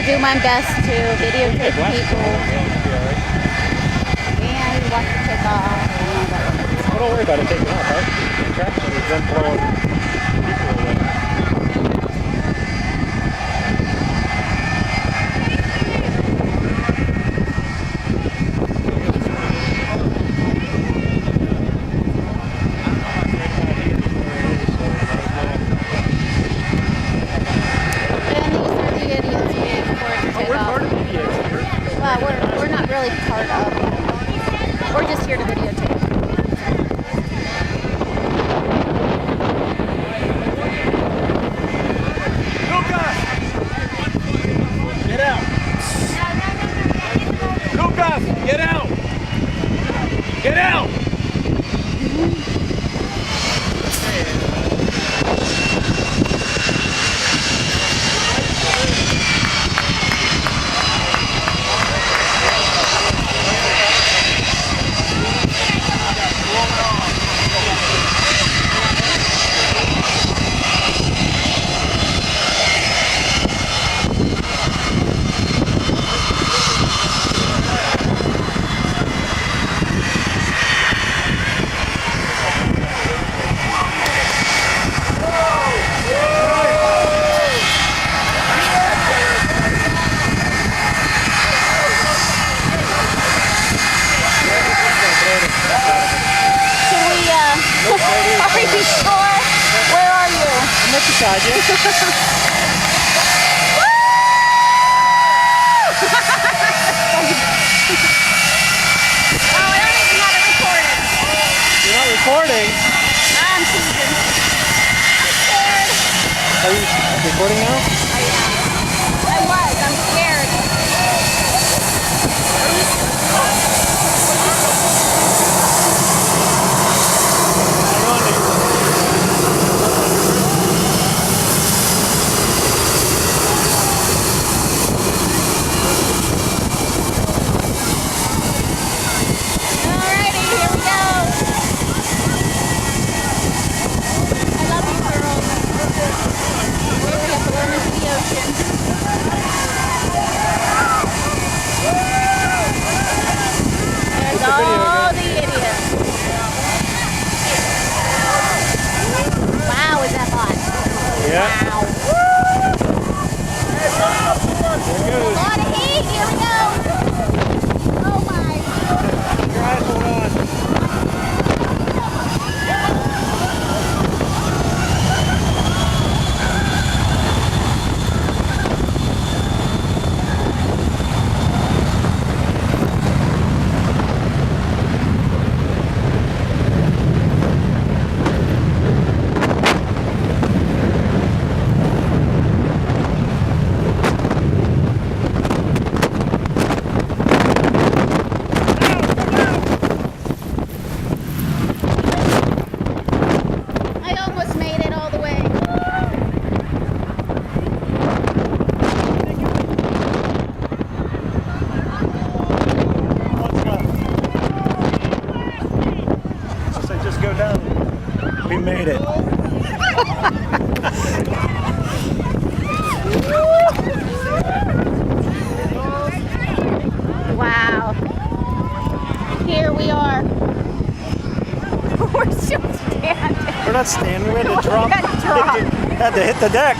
will do my best to videotape people and watch the take off. Well, don't worry about it taking off, right? The traction is then throwing people away. Well, we're not really part of. We're just here to videotape. Lucas! Get out! Lucas! Get out! Get out! Are you sure? Where are you? I'm right beside you. Oh, I don't even have it recorded. You're not recording? I'm teasing. Scared. Are you recording now? I am. I'm scared. All the idiots. Wow, is that hot? Yeah. Wow. A lot of heat. Here we go. Oh my. Guys, hold on. Go down. We made it. Wow. Here we are. We're still standing. We're not standing. We had to drop. We had to drop. Had to hit the deck.